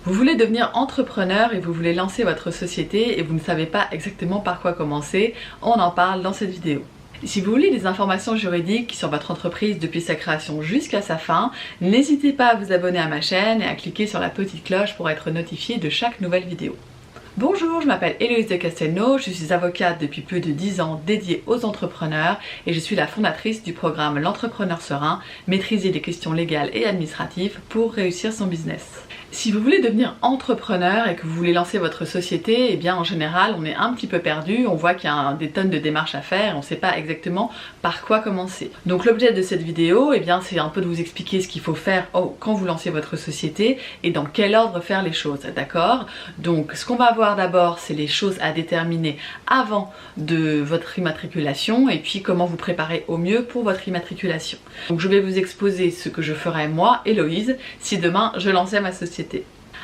Vous voulez devenir entrepreneur et vous voulez lancer votre société et vous ne savez pas exactement par quoi commencer, on en parle dans cette vidéo. Si vous voulez des informations juridiques sur votre entreprise depuis sa création jusqu'à sa fin, n'hésitez pas à vous abonner à ma chaîne et à cliquer sur la petite cloche pour être notifié de chaque nouvelle vidéo. Bonjour, je m'appelle Héloïse de Castelnau, je suis avocate depuis plus de 10 ans dédiée aux entrepreneurs et je suis la fondatrice du programme L'Entrepreneur Serein, maîtriser les questions légales et administratives pour réussir son business. Si vous voulez devenir entrepreneur et que vous voulez lancer votre société, eh bien en général on est un petit peu perdu, on voit qu'il y a des tonnes de démarches à faire, on ne sait pas exactement par quoi commencer. Donc l'objet de cette vidéo, eh bien c'est un peu de vous expliquer ce qu'il faut faire quand vous lancez votre société et dans quel ordre faire les choses, d'accord? Donc ce qu'on va voir d'abord, c'est les choses à déterminer avant de votre immatriculation et puis comment vous préparer au mieux pour votre immatriculation. Donc je vais vous exposer ce que je ferais moi, Héloïse, si demain je lançais ma société.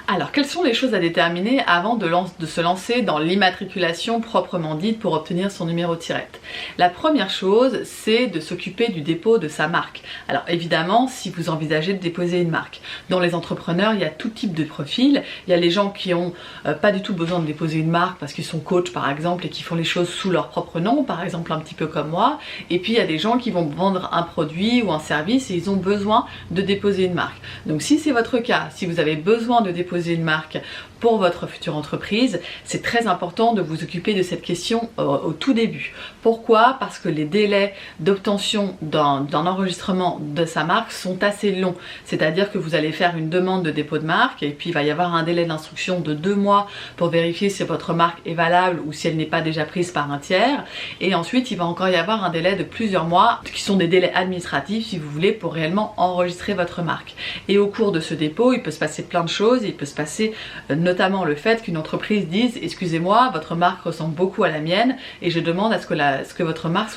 Alors, quelles sont les choses à déterminer avant de se lancer dans l'immatriculation proprement dite pour obtenir son numéro de tirette? La première chose, c'est de s'occuper du dépôt de sa marque. Alors évidemment, si vous envisagez de déposer une marque. Dans les entrepreneurs, il y a tout type de profil. Il y a les gens qui ont pas du tout besoin de déposer une marque parce qu'ils sont coachs par exemple et qui font les choses sous leur propre nom, par exemple un petit peu comme moi. Et puis il y a des gens qui vont vendre un produit ou un service et ils ont besoin de déposer une marque. Donc si c'est votre cas, si vous avez besoin de déposer une marque pour votre future entreprise, c'est très important de vous occuper de cette question au tout début. Pourquoi? Parce que les délais d'obtention d'un enregistrement de sa marque sont assez longs. C'est-à-dire que vous allez faire une demande de dépôt de marque et puis il va y avoir un délai d'instruction de 2 mois pour vérifier si votre marque est valable ou si elle n'est pas déjà prise par un tiers. Et ensuite, il va encore y avoir un délai de plusieurs mois qui sont des délais administratifs si vous voulez pour réellement enregistrer votre marque. Et au cours de ce dépôt, il peut se passer plein de choses. Il peut se passer notamment le fait qu'une entreprise dise « Excusez-moi, votre marque ressemble beaucoup à la mienne et je demande à ce que votre marque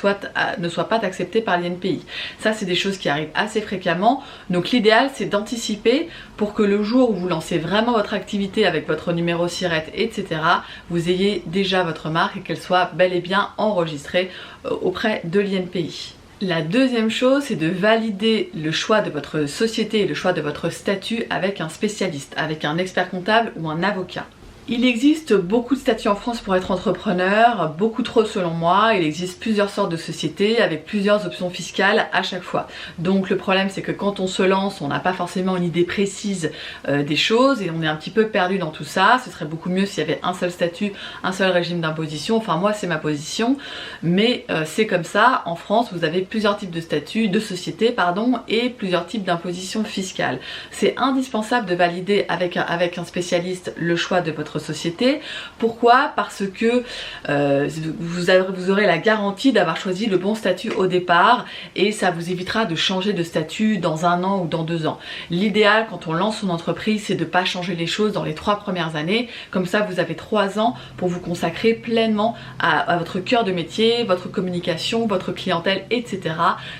ne soit pas acceptée par l'INPI ». Ça, c'est des choses qui arrivent assez fréquemment. Donc l'idéal, c'est d'anticiper pour que le jour où vous lancez vraiment votre activité avec votre numéro SIRET, etc., vous ayez déjà votre marque et qu'elle soit bel et bien enregistrée auprès de l'INPI. La deuxième chose, c'est de valider le choix de votre société et le choix de votre statut avec un spécialiste, avec un expert comptable ou un avocat. Il existe beaucoup de statuts en France pour être entrepreneur, beaucoup trop selon moi. Il existe plusieurs sortes de sociétés avec plusieurs options fiscales à chaque fois. Donc le problème c'est que quand on se lance, on n'a pas forcément une idée précise des choses et on est un petit peu perdu dans tout ça. Ce serait beaucoup mieux s'il y avait un seul statut, un seul régime d'imposition. Enfin moi c'est ma position, mais c'est comme ça. En France vous avez plusieurs types de statuts, de sociétés pardon, et plusieurs types d'imposition fiscale. C'est indispensable de valider avec un spécialiste le choix de votre société. Pourquoi? Parce que vous aurez la garantie d'avoir choisi le bon statut au départ et ça vous évitera de changer de statut dans 1 an ou dans 2 ans. L'idéal quand on lance son entreprise, c'est de ne pas changer les choses dans les 3 premières années. Comme ça, vous avez 3 ans pour vous consacrer pleinement à votre cœur de métier, votre communication, votre clientèle, etc.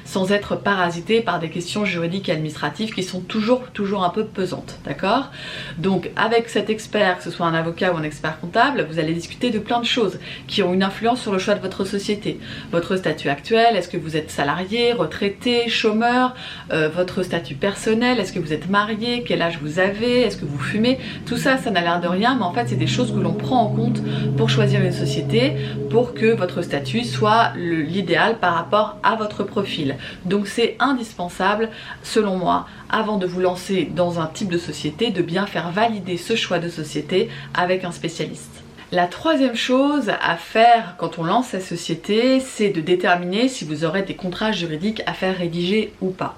sans être parasité par des questions juridiques et administratives qui sont toujours un peu pesantes. D'accord? Donc avec cet expert, que ce soit un avocat ou un expert comptable, vous allez discuter de plein de choses qui ont une influence sur le choix de votre société. Votre statut actuel, est-ce que vous êtes salarié, retraité, chômeur, votre statut personnel, est-ce que vous êtes marié, quel âge vous avez, est-ce que vous fumez, tout ça, ça n'a l'air de rien, mais en fait c'est des choses que l'on prend en compte pour choisir une société, pour que votre statut soit l'idéal par rapport à votre profil. Donc c'est indispensable, selon moi, avant de vous lancer dans un type de société, de bien faire valider ce choix de société avec un spécialiste. La troisième chose à faire quand on lance sa société, c'est de déterminer si vous aurez des contrats juridiques à faire rédiger ou pas.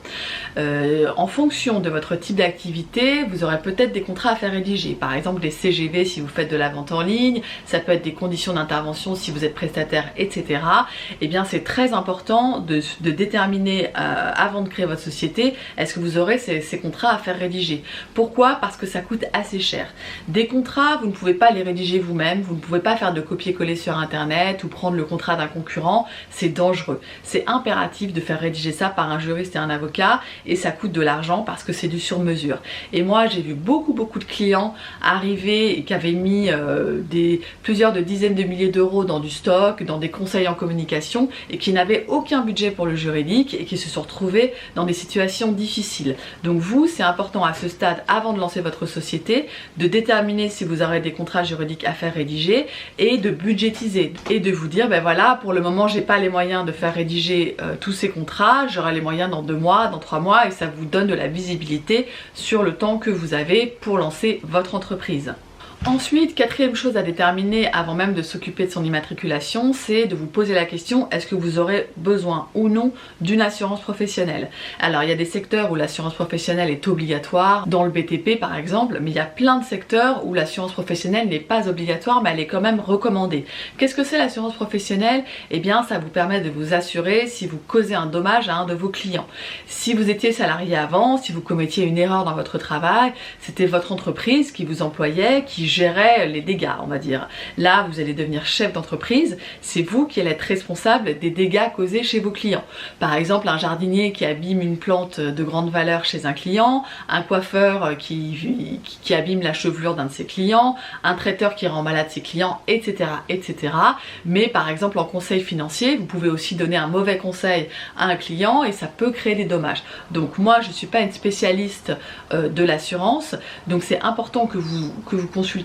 En fonction de votre type d'activité, vous aurez peut-être des contrats à faire rédiger. Par exemple des CGV si vous faites de la vente en ligne, ça peut être des conditions d'intervention si vous êtes prestataire, etc. Eh bien c'est très important de déterminer avant de créer votre société, est-ce que vous aurez ces contrats à faire rédiger. Pourquoi? Parce que ça coûte assez cher. Des contrats, vous ne pouvez pas les rédiger vous-même. problème, vous ne pouvez pas faire de copier-coller sur internet ou prendre le contrat d'un concurrent, c'est dangereux. C'est impératif de faire rédiger ça par un juriste et un avocat et ça coûte de l'argent parce que c'est du sur-mesure. Et moi j'ai vu beaucoup de clients arriver et qui avaient mis plusieurs dizaines de milliers d'euros dans du stock, dans des conseils en communication et qui n'avaient aucun budget pour le juridique et qui se sont retrouvés dans des situations difficiles. Donc vous, c'est important à ce stade, avant de lancer votre société, de déterminer si vous aurez des contrats juridiques à faire rédiger et de budgétiser et de vous dire ben voilà, pour le moment j'ai pas les moyens de faire rédiger tous ces contrats, j'aurai les moyens dans 2 mois, dans 3 mois et ça vous donne de la visibilité sur le temps que vous avez pour lancer votre entreprise. Ensuite, quatrième chose à déterminer avant même de s'occuper de son immatriculation, c'est de vous poser la question, est-ce que vous aurez besoin ou non d'une assurance professionnelle? Alors il y a des secteurs où l'assurance professionnelle est obligatoire, dans le BTP par exemple, mais il y a plein de secteurs où l'assurance professionnelle n'est pas obligatoire mais elle est quand même recommandée. Qu'est-ce que c'est l'assurance professionnelle? Eh bien ça vous permet de vous assurer si vous causez un dommage à un de vos clients. Si vous étiez salarié avant, si vous commettiez une erreur dans votre travail, c'était votre entreprise qui vous employait, qui gérait les dégâts, on va dire. Là, vous allez devenir chef d'entreprise, c'est vous qui allez être responsable des dégâts causés chez vos clients. Par exemple, un jardinier qui abîme une plante de grande valeur chez un client, un coiffeur qui abîme la chevelure d'un de ses clients, un traiteur qui rend malade ses clients, etc., etc. Mais par exemple, en conseil financier, vous pouvez aussi donner un mauvais conseil à un client et ça peut créer des dommages. Donc moi, je ne suis pas une spécialiste de l'assurance, donc c'est important que vous consultiez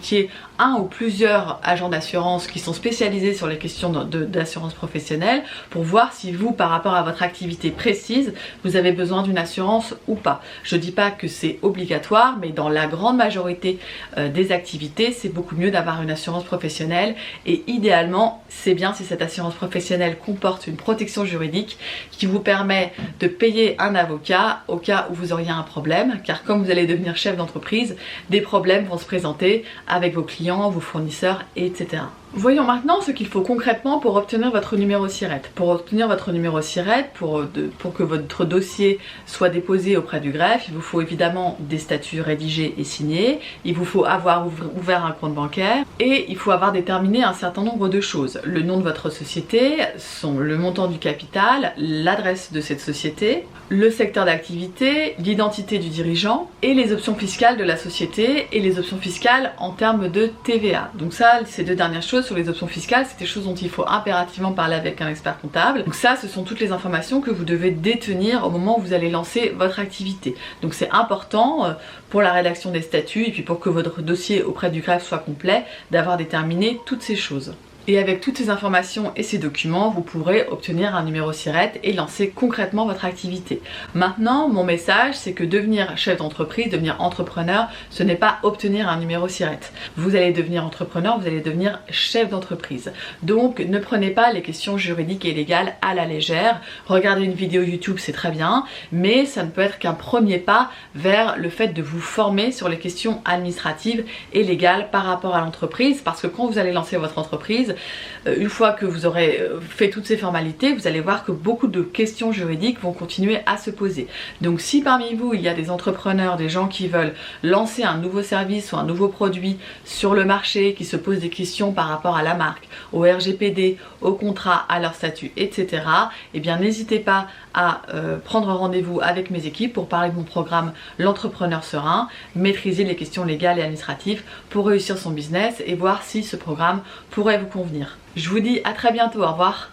un ou plusieurs agents d'assurance qui sont spécialisés sur les questions d'assurance professionnelle pour voir si vous, par rapport à votre activité précise, vous avez besoin d'une assurance ou pas. Je ne dis pas que c'est obligatoire, mais dans la grande majorité des activités, c'est beaucoup mieux d'avoir une assurance professionnelle et idéalement, c'est bien si cette assurance professionnelle comporte une protection juridique qui vous permet de payer un avocat au cas où vous auriez un problème, car comme vous allez devenir chef d'entreprise, des problèmes vont se présenter avec vos clients, vos fournisseurs, etc. Voyons maintenant ce qu'il faut concrètement pour obtenir votre numéro SIRET. Pour obtenir votre numéro SIRET, pour que votre dossier soit déposé auprès du greffe, il vous faut évidemment des statuts rédigés et signés, il vous faut avoir ouvert un compte bancaire et il faut avoir déterminé un certain nombre de choses. Le nom de votre société, le montant du capital, l'adresse de cette société, le secteur d'activité, l'identité du dirigeant et les options fiscales de la société et les options fiscales en termes de TVA. Donc ça, ces 2 dernières choses sur les options fiscales, c'est des choses dont il faut impérativement parler avec un expert comptable. Donc ça, ce sont toutes les informations que vous devez détenir au moment où vous allez lancer votre activité. Donc c'est important pour la rédaction des statuts et puis pour que votre dossier auprès du greffe soit complet, d'avoir déterminé toutes ces choses. Et avec toutes ces informations et ces documents, vous pourrez obtenir un numéro SIRET et lancer concrètement votre activité. Maintenant, mon message, c'est que devenir chef d'entreprise, devenir entrepreneur, ce n'est pas obtenir un numéro SIRET. Vous allez devenir entrepreneur, vous allez devenir chef d'entreprise. Donc, ne prenez pas les questions juridiques et légales à la légère. Regarder une vidéo YouTube, c'est très bien, mais ça ne peut être qu'un premier pas vers le fait de vous former sur les questions administratives et légales par rapport à l'entreprise, parce que quand vous allez lancer votre entreprise, une fois que vous aurez fait toutes ces formalités, vous allez voir que beaucoup de questions juridiques vont continuer à se poser. Donc si parmi vous il y a des entrepreneurs, des gens qui veulent lancer un nouveau service ou un nouveau produit sur le marché, qui se posent des questions par rapport à la marque, au RGPD, au contrat, à leur statut, etc., eh bien n'hésitez pas à prendre rendez-vous avec mes équipes pour parler de mon programme L'entrepreneur serein, maîtriser les questions légales et administratives pour réussir son business et voir si ce programme pourrait vous convenir. Je vous dis à très bientôt, au revoir.